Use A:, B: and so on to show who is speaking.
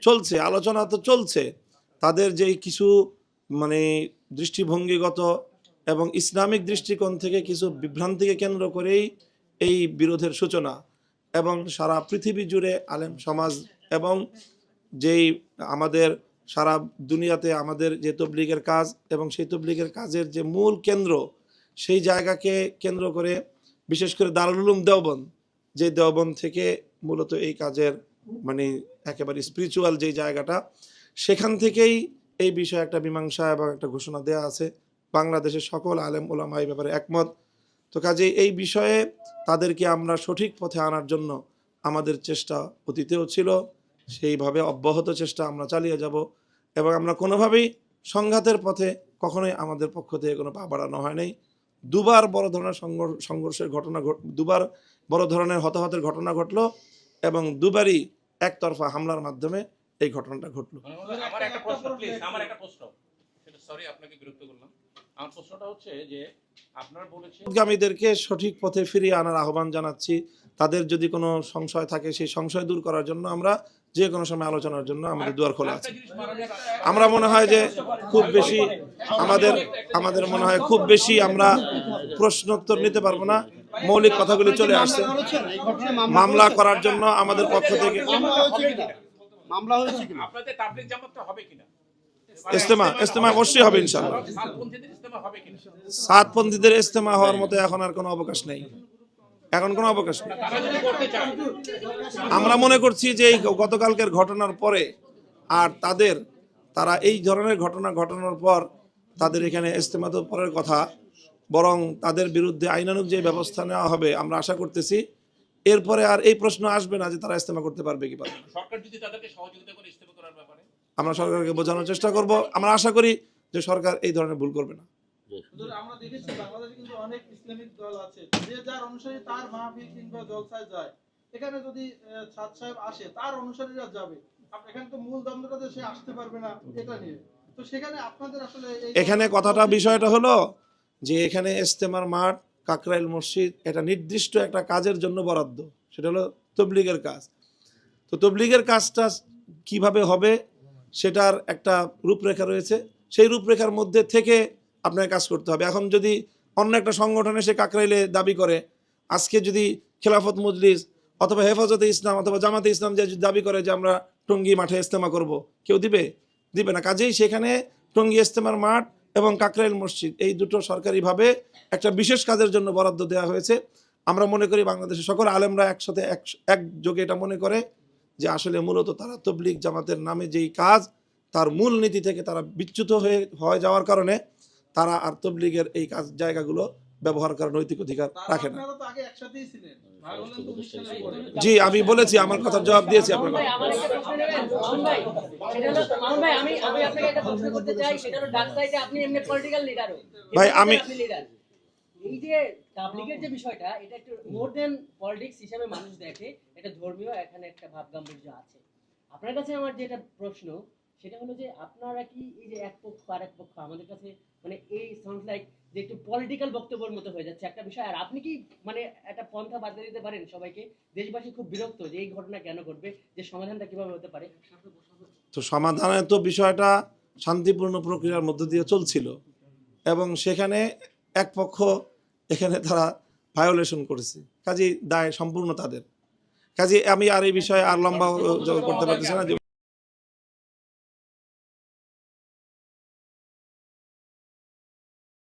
A: চলছে, আলোচনা তো চলছে, তাদের যেই কিছু মানে দৃষ্টিভঙ্গিগত এবং ইসলামিক দৃষ্টিকোণ থেকে কিছু বিভ্রান্তিকে কেন্দ্র করেই এই বিরোধের সূচনা, এবং সারা পৃথিবী জুড়ে আলেম সমাজ এবং যেই আমাদের সারা দুনিয়াতে আমাদের যে তবলিগের কাজ এবং সেই তবলিগের কাজের যে মূল কেন্দ্র, সেই জায়গাকে কেন্দ্র করে বিশেষ করে দারুল উলুম দেওবন্দ, যে দেওবন্দ থেকে মূলত এই কাজের মানে একেবারে স্পিরিচুয়াল যেই জায়গাটা, সেখান থেকেই এই বিষয়ে একটা মীমাংসা এবং একটা ঘোষণা দেওয়া আছে। বাংলাদেশের সকল আলেম ওলামা এই ব্যাপারে একমত। তো কাজেই এই বিষয়ে তাদেরকে আমরা সঠিক পথে আনার জন্য আমাদের চেষ্টা অতীতেও ছিল, সেইভাবে অব্যাহত চেষ্টা আমরা চালিয়ে যাব, এবং আমরা কোনোভাবেই সংঘাতের পথে কখনোই আমাদের পক্ষ থেকে কোনো পা বাড়ানো হয় নাই। দুবার বড় ধরনের সংঘর্ষের ঘটনা, দুবার বড় ধরনের হতাহতের ঘটনা ঘটলো, এবং দুবারই একতরফা হামলার মাধ্যমে এই ঘটনাটা ঘটলো।
B: আমার একটা প্রশ্ন, প্লিজ, আমার একটা প্রশ্ন, সেটা সরি আপনাকে বিরক্ত করলাম। আমার প্রশ্নটা হচ্ছে যে আপনারা বলেছেন
A: গামীদেরকে সঠিক পথে ফিরিয়ে আনার আহ্বান জানাচ্ছি। তাদের যদি কোনো সংশয় থাকে সেই সংশয় দূর করার জন্য আমরা যে কোনো সময় আলোচনার জন্য আমাদের দুয়ার খোলা আছে। আমরা মনে হয় যে খুব বেশি আমাদের মনে হয় খুব বেশি আমরা প্রশ্নোত্তর নিতে পারবো না, মৌলিক কথাগুলি চলে আসছে। মামলা করার জন্য আমাদের পক্ষ থেকে
C: মামলা হয়েছে কিনা,
B: আপনাদের তাবলীগ জামাতটা হবে কিনা,
A: ইজতেমা অবশ্যই হবে ইনশাআল্লাহ।
B: সাতপন্থীদের ইজতেমা হবে কিনা?
A: সাতপন্থীদের ইজতেমা হওয়ার মতো এখন আর কোনো অবকাশ নেই, এখন কোনো অবকাশ নেই।
B: তারা যদি করতে চায়,
A: আমরা মনে করছি যে এই গতকালকের ঘটনার পরে আর তারা এই ধরনের ঘটনা ঘটানোর পর তাদের এখানে ইজতেমা তো পরের কথা, বরং তাদের বিরুদ্ধে আইনানুগ যে ব্যবস্থা নেওয়া হবে আমরা আশা করতেছি। এরপরে আর এই প্রশ্ন আসবে না যে তারা ইজতেমা করতে পারবে কি পারবে না।
B: সরকার যদি তাদেরকে সহযোগিতা করে ইজতেমা করার ব্যাপারে,
A: আমরা সরকারকে বোঝানোর চেষ্টা করব। আমরা আশা করি যে সরকার এই ধরনের ভুল করবে না।
D: আমরা দেখেছি বাংলাদেশে কিন্তু অনেক ইসলামিক দল আছে, যে যার অনুসারী তার মাহফিল কিংবা জলসায় যায়। এখানে যদি ছাদ সাহেব আসে, তার অনুসারীরা যাবে, এখানে তো মূল দ্বন্দ্বটাতে সে আসতে পারবে না এটা নিয়ে। তো সেখানে আপনাদের আসলে
A: এখানে বিষয়টা হলো যে এখানে ইজতেমার মাঠ কাকরাইল মসজিদ এটা নির্দিষ্ট একটা কাজের জন্য বরাদ্দ, সেটা হলো তবলিগের কাজ। তো তবলিগের কাজটা কিভাবে হবে সেটার একটা রূপরেখা রয়েছে, সেই রূপরেখার মধ্যে থেকে আপনাকে কাজ করতে হবে। এখন যদি অন্য একটা সংগঠন এসে কাকরাইলে দাবি করে, আজকে যদি খেলাফত মজলিস অথবা হেফাজতে ইসলাম অথবা জামাতে ইসলাম যে দাবি করে যে আমরা টঙ্গী মাঠে ইজতেমা করব, কেউ দিবে না। কাজেই সেখানে টঙ্গী ইজতেমার মাঠ এবং কাকরাইল মসজিদ এই দুটো সরকারিভাবে একটা বিশেষ কাজের জন্য বরাদ্দ দেওয়া হয়েছে। আমরা মনে করি বাংলাদেশের সকল আলেমরা একসাথে একযোগে এটা মনে করে যে আসলে মূলত তারা তবলিগ জামাতের নামে যেই কাজ, তার মূল নীতি থেকে তারা বিচ্যুত হয়ে যাওয়ার কারণে তারা আর তবলিগের এই কাজ জায়গাগুলো ব্যবহার করার নৈতিক অধিকার রাখে না। জি, আমি বলেছি, আমার কথার জবাব দিয়েছি আপনার কথা। ভাই আমি
E: এই যে তাবলীগের যে বিষয়টা, এটা একটু মোর দেন পলিটিক্স হিসেবে মানুষ দেখে, এটা ধর্মীয়, এখানে একটা ভাবগাম্ভীর্য আছে। আপনার কাছে আমার যেটা প্রশ্ন সেটা হলো যে আপনারা কি এই যে এক পক্ষ আর এক পক্ষ, আমাদের কাছে মানে এই সাউন্ড লাইক যে একটু পলিটিক্যাল বক্তব্যের মতো হয়ে যাচ্ছে একটা বিষয়, আর আপনি কি মানে একটা পন্থা বাদ দিতে পারেন সবাইকে? দেশবাসী খুব বিরক্ত যে এই ঘটনা কেন ঘটবে, যে সমাধানটা কিভাবে হতে পারে?
A: তো সমাধানের তো বিষয়টা শান্তিপূর্ণ প্রক্রিয়ার মধ্য দিয়ে চলছিল, এবং সেখানে এক পক্ষ এখানে তারা ভায়োলেশন করেছে, কাজেই দায় সম্পূর্ণ তাদের। কাজে আমি আর এই বিষয়ে আর লম্বা করতে পারতেছি না।